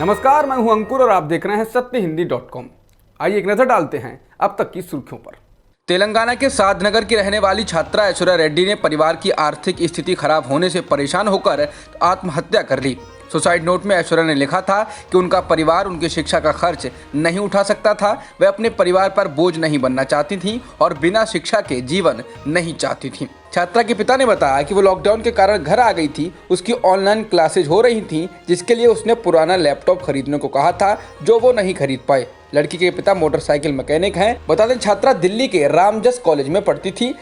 नमस्कार, मैं हूं अंकुर और आप देख रहे हैं सत्यहिंदी.com। आइए एक नजर डालते हैं अब तक की सुर्खियों पर। तेलंगाना के सादनगर की रहने वाली छात्रा ऐश्वर्या रेड्डी ने परिवार की आर्थिक स्थिति खराब होने से परेशान होकर आत्महत्या कर ली। सुसाइड नोट में ऐश्वर्या ने लिखा था कि उनका परिवार उनकी शिक्षा का खर्च नहीं उठा सकता था, वे अपने परिवार पर बोझ नहीं बनना चाहती थीं और बिना शिक्षा के जीवन नहीं चाहती थीं। छात्रा के पिता ने बताया कि वो लॉकडाउन के कारण घर आ गई थी, उसकी ऑनलाइन क्लासेज हो रही थीं, जिसके लिए उसने पुराना लैपटॉप खरीदने को कहा था जो वो नहीं खरीद पाए। लड़की के पिता मोटरसाइकिल मैकेनिक हैं। बता दें, छात्रा दिल्ली के रामजस कॉलेज में पढ़ती थी।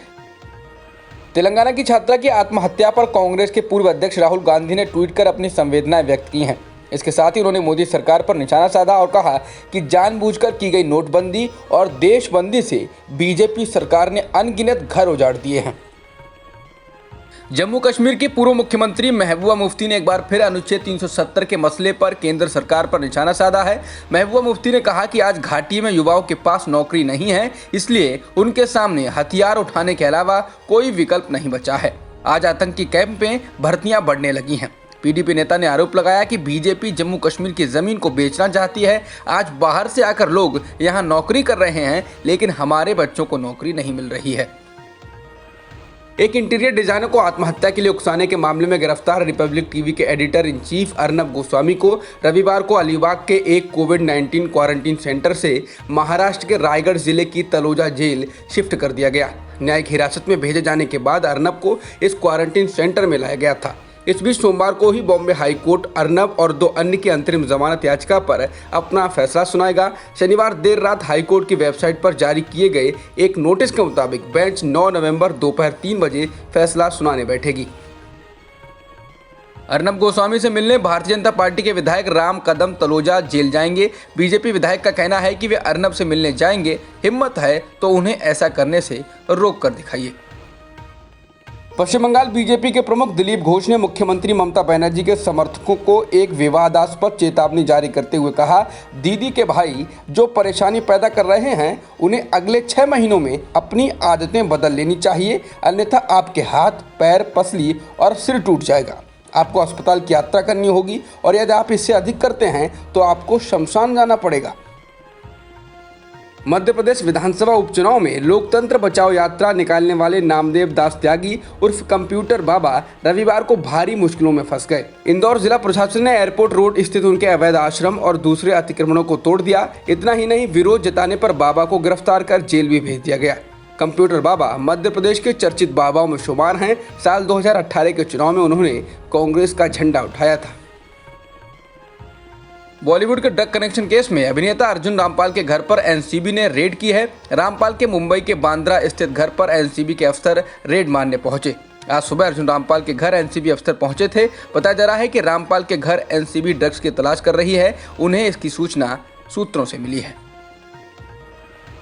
तेलंगाना की छात्रा की आत्महत्या पर कांग्रेस के पूर्व अध्यक्ष राहुल गांधी ने ट्वीट कर अपनी संवेदनाएं व्यक्त की हैं। इसके साथ ही उन्होंने मोदी सरकार पर निशाना साधा और कहा कि जानबूझकर की गई नोटबंदी और देशबंदी से बीजेपी सरकार ने अनगिनत घर उजाड़ दिए हैं। जम्मू कश्मीर की पूर्व मुख्यमंत्री महबूबा मुफ्ती ने एक बार फिर अनुच्छेद 370 के मसले पर केंद्र सरकार पर निशाना साधा है। महबूबा मुफ्ती ने कहा कि आज घाटी में युवाओं के पास नौकरी नहीं है, इसलिए उनके सामने हथियार उठाने के अलावा कोई विकल्प नहीं बचा है। आज आतंकी कैंप में भर्तियां बढ़ने लगी हैं। पीडीपी नेता ने आरोप लगाया कि बीजेपी जम्मू कश्मीर की जमीन को बेचना चाहती है। आज बाहर से आकर लोग यहाँ नौकरी कर रहे हैं, लेकिन हमारे बच्चों को नौकरी नहीं मिल रही है। एक इंटीरियर डिजाइनर को आत्महत्या के लिए उकसाने के मामले में गिरफ्तार रिपब्लिक टीवी के editor in chief Arnab Goswami को रविवार को अलीबाग के एक कोविड-19 क्वारंटीन सेंटर से महाराष्ट्र के रायगढ़ जिले की तलोजा जेल शिफ्ट कर दिया गया। न्यायिक हिरासत में भेजे जाने के बाद अर्नब को इस क्वारंटीन सेंटर में लाया गया था। इस बीच सोमवार को ही बॉम्बे हाई कोर्ट अर्नब और 2 अन्य की अंतरिम जमानत याचिका पर अपना फैसला सुनाएगा। शनिवार देर रात हाई कोर्ट की वेबसाइट पर जारी किए गए एक नोटिस के मुताबिक बेंच 9 नवंबर दोपहर 3 बजे फैसला सुनाने बैठेगी। अर्नब गोस्वामी से मिलने भारतीय जनता पार्टी के विधायक राम कदम तलोजा जेल जाएंगे। बीजेपी विधायक का कहना है कि वे अर्नब से मिलने जाएंगे, हिम्मत है तो उन्हें ऐसा करने से रोक कर दिखाइए। पश्चिम बंगाल बीजेपी के प्रमुख दिलीप घोष ने मुख्यमंत्री ममता बनर्जी के समर्थकों को एक विवादास्पद चेतावनी जारी करते हुए कहा, दीदी के भाई जो परेशानी पैदा कर रहे हैं उन्हें अगले 6 महीनों में अपनी आदतें बदल लेनी चाहिए, अन्यथा आपके हाथ, पैर, पसली और सिर टूट जाएगा। आपको अस्पताल की यात्रा करनी होगी और यदि आप इससे अधिक करते हैं तो आपको शमशान जाना पड़ेगा। मध्य प्रदेश विधानसभा उपचुनाव में लोकतंत्र बचाओ यात्रा निकालने वाले नामदेव दास त्यागी उर्फ कंप्यूटर बाबा रविवार को भारी मुश्किलों में फंस गए। इंदौर जिला प्रशासन ने एयरपोर्ट रोड स्थित उनके अवैध आश्रम और दूसरे अतिक्रमणों को तोड़ दिया। इतना ही नहीं, विरोध जताने पर बाबा को गिरफ्तार कर जेल भी भेज दिया गया। कंप्यूटर बाबा मध्य प्रदेश के चर्चित बाबाओं में शुमार हैं। साल 2018 के चुनाव में उन्होंने कांग्रेस का झंडा उठाया था। बॉलीवुड के ड्रग कनेक्शन केस में अभिनेता अर्जुन रामपाल के घर पर एनसीबी ने रेड की है। रामपाल के मुंबई के बांद्रा स्थित घर पर एनसीबी के अफसर रेड मारने पहुंचे। आज सुबह अर्जुन रामपाल के घर एनसीबी अफसर पहुंचे थे। बताया जा रहा है कि रामपाल के घर एनसीबी ड्रग्स की तलाश कर रही है। उन्हें इसकी सूचना सूत्रों से मिली है।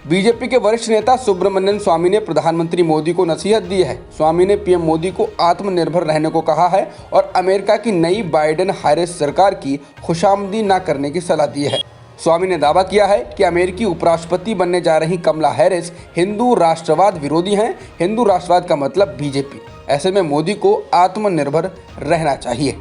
बीजेपी के वरिष्ठ नेता सुब्रमण्यम स्वामी ने प्रधानमंत्री मोदी को नसीहत दी है। स्वामी ने पीएम मोदी को आत्मनिर्भर रहने को कहा है और अमेरिका की नई बाइडेन हैरिस सरकार की खुशामदी न करने की सलाह दी है। स्वामी ने दावा किया है कि अमेरिकी उपराष्ट्रपति बनने जा रही कमला हैरिस हिंदू राष्ट्रवाद विरोधी हैं। हिंदू राष्ट्रवाद का मतलब बीजेपी। ऐसे में मोदी को आत्मनिर्भर रहना चाहिए।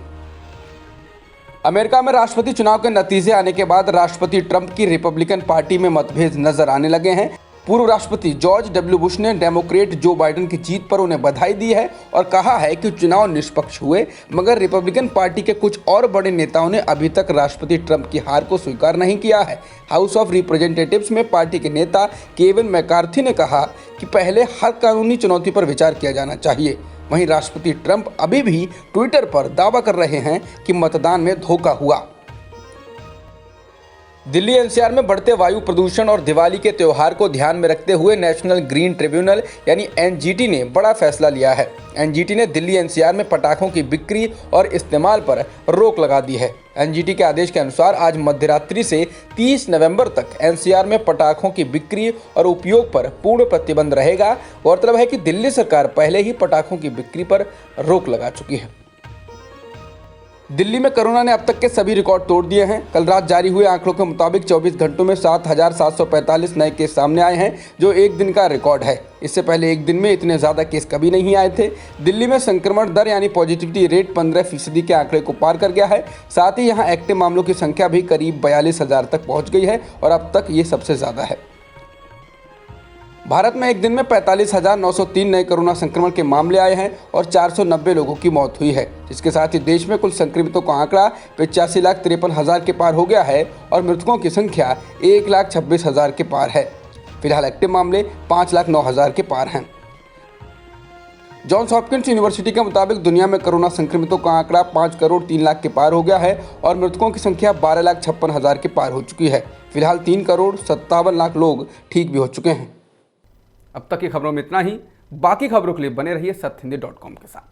अमेरिका में राष्ट्रपति चुनाव के नतीजे आने के बाद राष्ट्रपति ट्रंप की रिपब्लिकन पार्टी में मतभेद नजर आने लगे हैं। पूर्व राष्ट्रपति जॉर्ज डब्ल्यू बुश ने डेमोक्रेट जो बाइडेन की जीत पर उन्हें बधाई दी है और कहा है कि चुनाव निष्पक्ष हुए, मगर रिपब्लिकन पार्टी के कुछ और बड़े नेताओं ने अभी तक राष्ट्रपति ट्रंप की हार को स्वीकार नहीं किया है। हाउस ऑफ रिप्रेजेंटेटिव्स में पार्टी के नेता केविन मैकार्थी ने कहा कि पहले हर कानूनी चुनौती पर विचार किया जाना चाहिए। वहीं राष्ट्रपति ट्रंप अभी भी ट्विटर पर दावा कर रहे हैं कि मतदान में धोखा हुआ। दिल्ली एनसीआर में बढ़ते वायु प्रदूषण और दिवाली के त्योहार को ध्यान में रखते हुए नेशनल ग्रीन ट्रिब्यूनल यानी एनजीटी ने बड़ा फैसला लिया है। एनजीटी ने दिल्ली एनसीआर में पटाखों की बिक्री और इस्तेमाल पर रोक लगा दी है। एनजीटी के आदेश के अनुसार आज मध्यरात्रि से 30 नवंबर तक एनसीआर में पटाखों की बिक्री और उपयोग पर पूर्ण प्रतिबंध रहेगा। गौरतलब है कि दिल्ली सरकार पहले ही पटाखों की बिक्री पर रोक लगा चुकी है। दिल्ली में कोरोना ने अब तक के सभी रिकॉर्ड तोड़ दिए हैं। कल रात जारी हुए आंकड़ों के मुताबिक 24 घंटों में 7,745 नए केस सामने आए हैं, जो एक दिन का रिकॉर्ड है। इससे पहले एक दिन में इतने ज़्यादा केस कभी नहीं आए थे। दिल्ली में संक्रमण दर यानी पॉजिटिविटी रेट 15% के आंकड़े को पार कर गया है। साथ ही यहाँ एक्टिव मामलों की संख्या भी करीब 42,000 तक पहुँच गई है और अब तक ये सबसे ज़्यादा है। भारत में एक दिन में 45,903 नए कोरोना संक्रमण के मामले आए हैं और 490 लोगों की मौत हुई है, जिसके साथ ही देश में कुल संक्रमितों का आंकड़ा 85,53,000 के पार हो गया है और मृतकों की संख्या 1,26,000 के पार है। फिलहाल एक्टिव मामले 5,09,000 के पार हैं। जॉन्स हॉपकिंस यूनिवर्सिटी के मुताबिक दुनिया में कोरोना संक्रमितों का आंकड़ा 5 करोड़ 3 लाख के पार हो गया है और मृतकों की संख्या 12,56,000 के पार हो चुकी है। फिलहाल 3 करोड़ 57 लाख लोग ठीक भी हो चुके हैं। अब तक की खबरों में इतना ही। बाकी खबरों के लिए बने रहिए सत्यहिंदी.com के साथ।